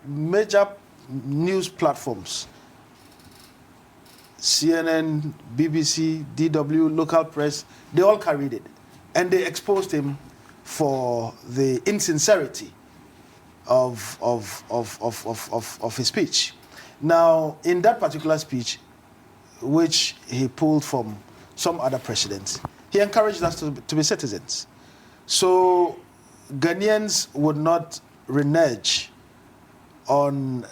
major news platforms, CNN, BBC, DW, local press, they all carried it. And they exposed him for the insincerity of his speech. Now, in that particular speech, which he pulled from some other presidents, he encouraged us to be citizens. So Ghanaians would not renege on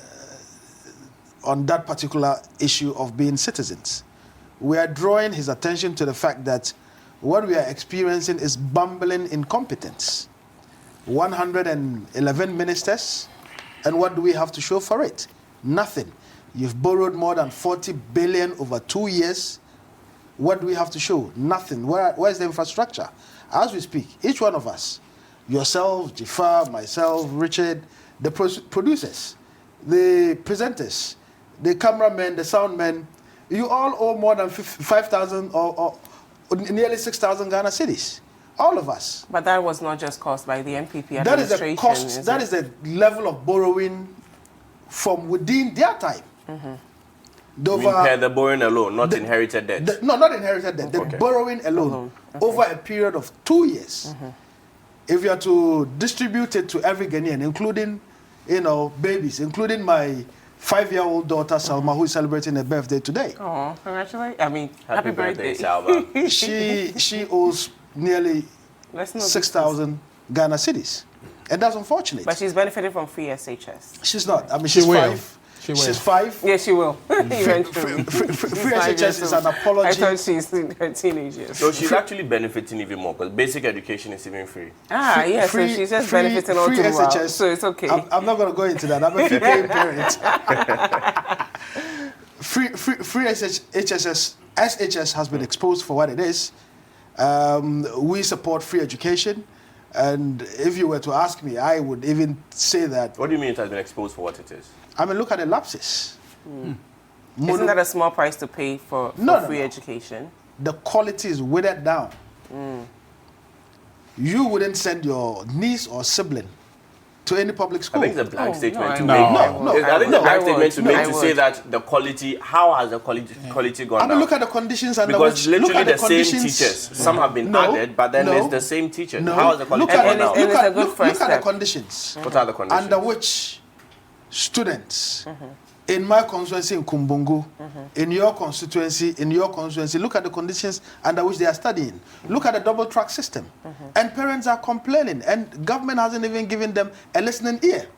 that particular issue of being citizens. We are drawing his attention to the fact that what we are experiencing is bumbling incompetence. 111 ministers, and what do we have to show for it? Nothing. You've borrowed more than 40 billion over 2 years. What do we have to show? Nothing. Where's the infrastructure? As we speak, each one of us, yourself, Jafar, myself, Richard, the producers, the presenters, the cameramen, the sound men, you all owe more than 5,000 or nearly 6,000 Ghana cedis. All of us. But that was not just caused by the MPP administration. That is the cost, that is the level of borrowing from within their time. The borrowing alone, not inherited debt? No, not inherited debt. The borrowing alone over a period of 2 years. If you are to distribute it to every Ghanaian, including, babies, including my 5-year-old daughter, Salma, who is celebrating her birthday today. Oh, congratulations. I mean, happy birthday, Salma. She owes nearly 6,000 Ghana cedis. And that's unfortunate. But she's benefiting from free SHS. She's not. I mean, she's 5. She's 5. Yes, she will. Free SHS is an apology. I thought she's in her teenage years. So she's actually benefiting even more because basic education is even free. Yes, so she's just benefiting all too well. So it's okay. I'm not going to go into that. I'm a fee-paying parent. Free SHS has been exposed for what it is. We support free education. And if you were to ask me, I would even say that... What do you mean it has been exposed for what it is? I mean, look at the lapses. Isn't that a small price to pay for free education? The quality is withered down. You wouldn't send your niece or sibling to any public school. I think it's a blank statement to make. I think the blank statement to make to say that the quality, how has the quality gone down? I mean, look at the conditions under because which... literally the same teachers. Some have been added, but then it's the same teachers. How has the quality gone down? Look at the conditions. What are the conditions? Under which students in my constituency in Kumbungu, in your constituency, look at the conditions under which they are studying. Look at the double track system. And parents are complaining, and government hasn't even given them a listening ear.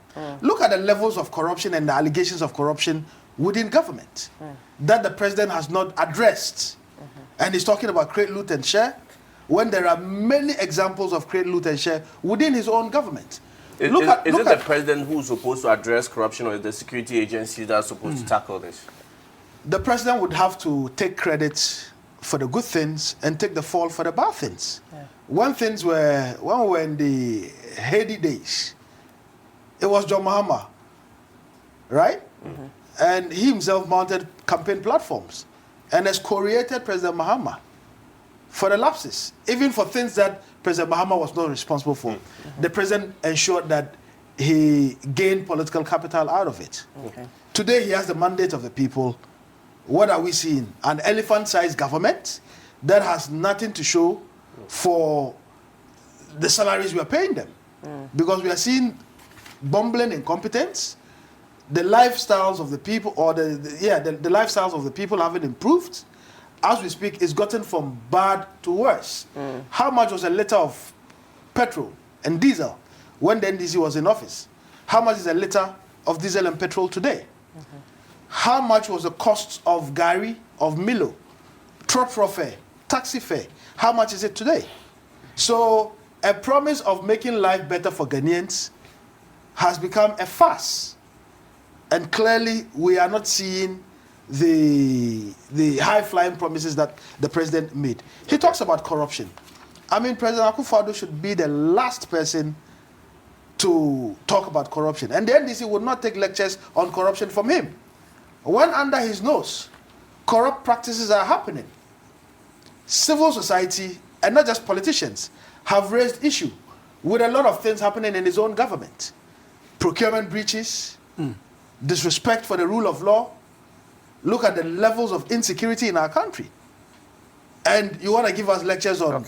Look at the levels of corruption and the allegations of corruption within government that the president has not addressed. And he's talking about create, loot, and share, when there are many examples of create, loot, and share within his own government. Is it the president who's supposed to address corruption, or is the security agencies that are supposed to tackle this? The president would have to take credit for the good things and take the fall for the bad things. When we were in the heady days, it was John Mahama, right? And he himself mounted campaign platforms and excoriated President Mahama for the lapses, even for things that President Mahama was not responsible for. The president ensured that he gained political capital out of it. Today he has the mandate of the people. What are we seeing? An elephant-sized government that has nothing to show for the salaries we are paying them. Because we are seeing bumbling incompetence. The lifestyles of the people, or the lifestyles of the people haven't improved. As we speak, it's gotten from bad to worse. How much was a liter of petrol and diesel when the NDC was in office? How much is a liter of diesel and petrol today? How much was the cost of Gari, of Milo, trotro fare, taxi fare? How much is it today? So a promise of making life better for Ghanaians has become a farce. And clearly, we are not seeing the high-flying promises that the president made. He talks about corruption. I mean, President Akufo-Addo should be the last person to talk about corruption. And the NDC would not take lectures on corruption from him. When under his nose, corrupt practices are happening. Civil society, and not just politicians, have raised issue with a lot of things happening in his own government. Procurement breaches, disrespect for the rule of law. Look at the levels of insecurity in our country. And you want to give us lectures on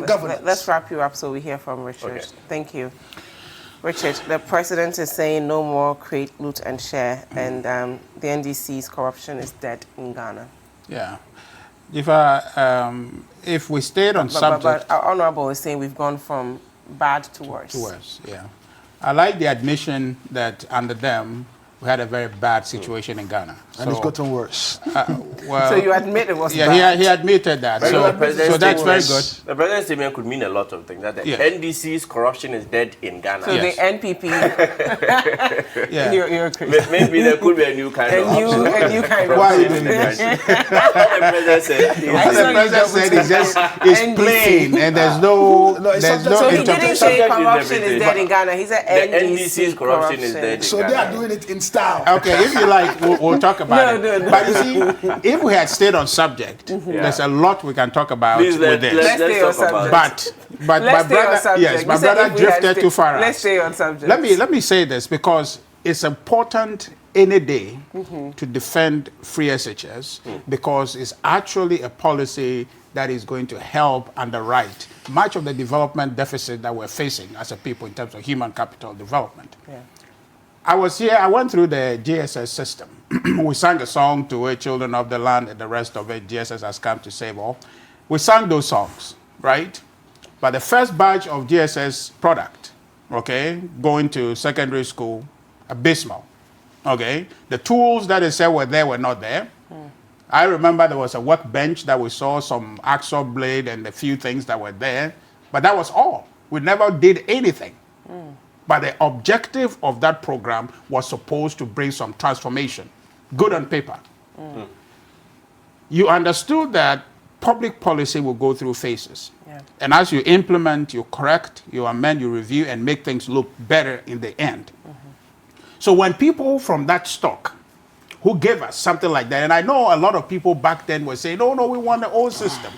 governance. Let's wrap you up so we hear from Richard. Okay. Thank you. Richard, the president is saying no more create, loot, and share, and the NDC's corruption is dead in Ghana. Yeah. If we stayed on subject... But our Honorable is saying we've gone from bad to worse. To worse, yeah. I like the admission that under them, we had a very bad situation in Ghana. And it's gotten worse. So you admit it was bad? Yeah, he admitted that. So that's very good. The president's statement could mean a lot of things. That the NDC's corruption is dead in Ghana. So the NPP... you're crazy. Maybe there could be a new kind of... A new kind of... Why are you doing this? What the president said it's plain, and there's no... So he didn't say corruption is dead in Ghana. He said NDC's corruption is dead in Ghana. So they are doing it in style. Okay, if you like, we'll talk about it. But you see, if we had stayed on subject, there's a lot we can talk about with this. Let's stay on subject. But my brother, my brother drifted too far. Let's stay on subject. Let me say this, because it's important any day to defend free SHS, because it's actually a policy that is going to help underwrite much of the development deficit that we're facing as a people in terms of human capital development. Yeah. I was here, I went through the GSS system. We sang a song to it, Children of the Land, and the rest of it, GSS has come to save all. We sang those songs, right? But the first batch of GSS product, okay, going to secondary school, abysmal, okay? The tools that they said were there were not there. I remember there was a workbench that we saw, some axle blade and a few things that were there, but that was all. We never did anything. But the objective of that program was supposed to bring some transformation, good on paper. You understood that public policy will go through phases. Yeah. And as you implement, you correct, you amend, you review, and make things look better in the end. So when people from that stock who gave us something like that, and I know a lot of people back then were saying, no, we want the old system.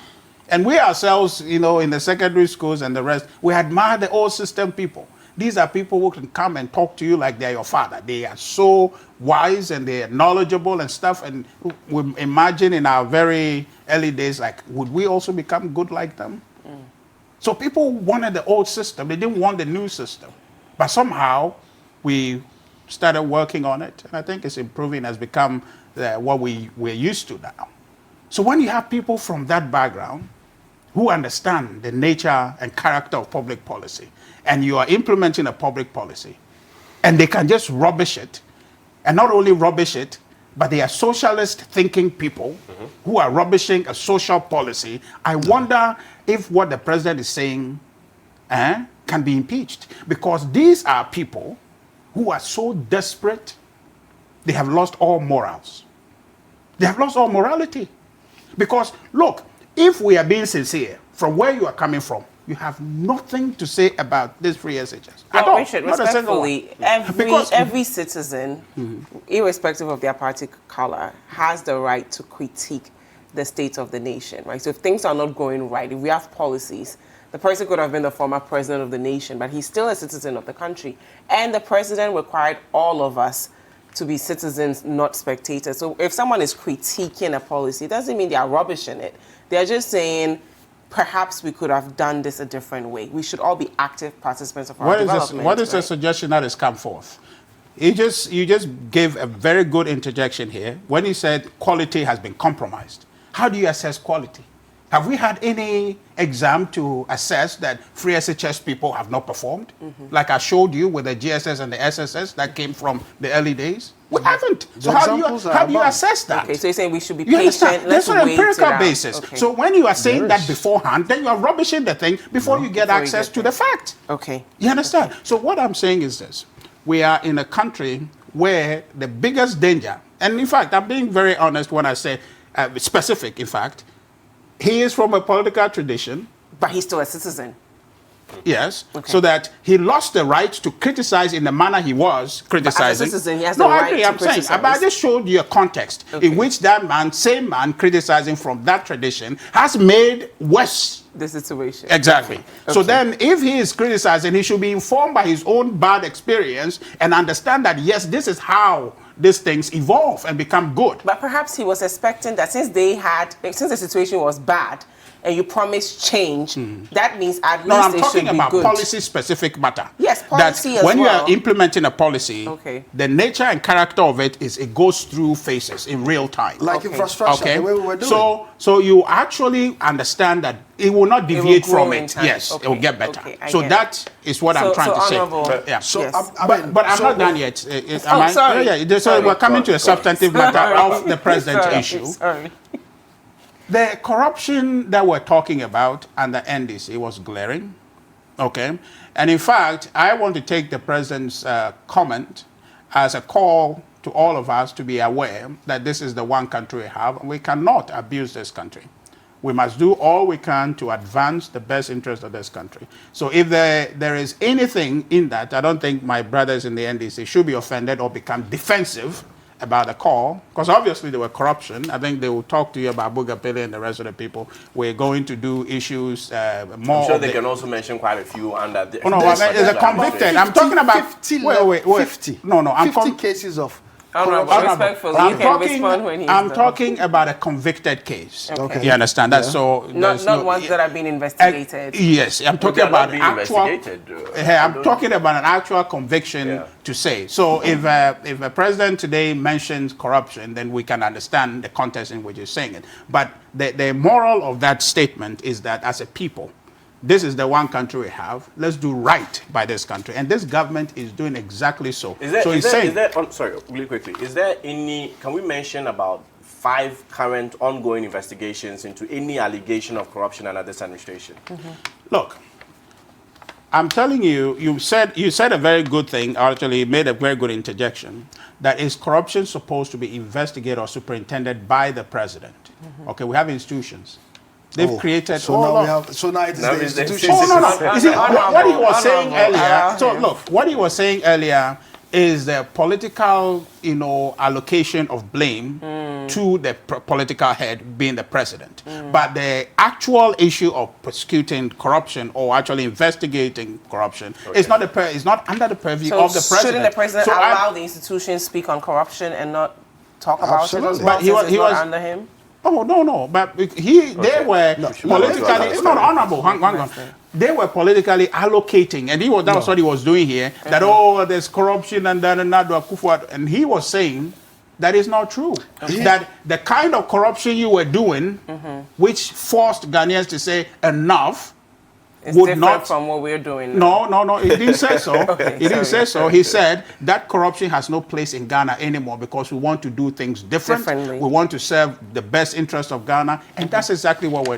And we ourselves, you know, in the secondary schools and the rest, we admire the old system people. These are people who can come and talk to you like they're your father. They are so wise and they're knowledgeable and stuff. And we imagine in our very early days, like, would we also become good like them? So people wanted the old system. They didn't want the new system. But somehow we started working on it. And I think it's improving, has become what we're used to now. So when you have people from that background who understand the nature and character of public policy, and you are implementing a public policy, and they can just rubbish it, and not only rubbish it, but they are socialist thinking people who are rubbishing a social policy, I wonder if what the president is saying can be impeached. Because these are people who are so desperate, they have lost all morals. They have lost all morality. Because, look, if we are being sincere, from where you are coming from, you have nothing to say about this free SHS. Well, Richard, respectfully, every citizen, irrespective of their party color, has the right to critique the state of the nation, right? So if things are not going right, if we have policies, the person could have been the former president of the nation, but he's still a citizen of the country. And the president required all of us to be citizens, not spectators. So if someone is critiquing a policy, it doesn't mean they are rubbishing it. They're just saying, perhaps we could have done this a different way. We should all be active participants of our development. What is the suggestion that has come forth? You just gave a very good interjection here when you said quality has been compromised. How do you assess quality? Have we had any exam to assess that free SHS people have not performed? Like I showed you with the GSS and the SSS that came from the early days? We haven't. So how do you assess that? Okay, so you're saying we should be patient. That's on an empirical basis. Okay. So when you are saying that beforehand, then you are rubbishing the thing before you get access to the fact. Okay. You understand? So what I'm saying is this. We are in a country where the biggest danger, and in fact, I'm being very honest when I say specific, in fact, he is from a political tradition. But he's still a citizen. Yes, so that he lost the right to criticize in the manner he was criticizing. But as a citizen, he has no, the I right agree. to I'm saying, criticize. but I just showed you a context in which that man, same man, criticizing from that tradition, has made worse the situation. Exactly. So then, if he is criticizing, he should be informed by his own bad experience and understand that yes, this is how these things evolve and become good. But perhaps he was expecting that since the situation was bad, and you promised change, that means at least I'm it talking should be about good. policy-specific matter. Yes, policy that as when you well. are implementing a policy, Okay. the nature and character of it is it goes through phases in real time. Like infrastructure, the way we were doing. So you actually understand that it will not deviate grow from in it. time. Yes, Okay, it will get better. okay, I So get that is what I'm trying to say. honorable. Yeah. So, Yes. But I'm not done yet. sorry. So Sorry. we're coming to a substantive matter Sorry. of the president's Sorry. issue. Sorry. The corruption that we're talking about under NDC was glaring, okay? And in fact, I want to take the president's comment as a call to all of us to be aware that this is the one country we have, and we cannot abuse this country. We must do all we can to advance the best interest of this country. So if there is anything in that, I don't think my brothers in the NDC should be offended or become defensive about the call, because obviously there were corruption. I think they will talk to you about Bugapele and the rest of the people. We're going to do issues more. I'm sure they can also mention quite a few under the. Oh, no, I mean, there's a convicted. I'm talking about 50, wait. 50. No, I'm 50 cases of Honorable, respectfully, you can respond when he's I'm done. talking about a convicted case. Okay. You understand? That's so. Not ones that are being investigated. Yes, I'm talking They're not about being actual. investigated, I'm talking about an actual conviction to say. So if a president today mentions corruption, then we can understand the context in which he's saying it. But the moral of that statement is that as a people, this is the one country we have. Let's do right by this country. And this government is doing exactly so. Sorry, really quickly. Is there any, can we mention about 5 current ongoing investigations into any allegation of corruption under this administration? Look, I'm telling you, you said a very good thing, actually made a very good interjection, that is corruption supposed to be investigated or superintended by the president. Okay, we have institutions. They've created so now it is the institutions. You see, what he was saying earlier. So look, what he was saying earlier is the political, allocation of blame to the political head being the president. But the actual issue of prosecuting corruption or actually investigating corruption is not under the purview of the president. Shouldn't the president allow the institutions speak on corruption and not talk about it as well? But he was under him. Oh, no. But they were politically, it's not honorable. Hang on. They were politically allocating, and that was what he was doing here, that, there's corruption and Nana Akufo-Addo. And he was saying that is not true. That the kind of corruption you were doing, which forced Ghanaians to say enough, It's different from what we're doing now. No, he didn't say so. He didn't say so. He said that corruption has no place in Ghana anymore because we want to do things differently. We want to serve the best interest of Ghana, and that's exactly what we're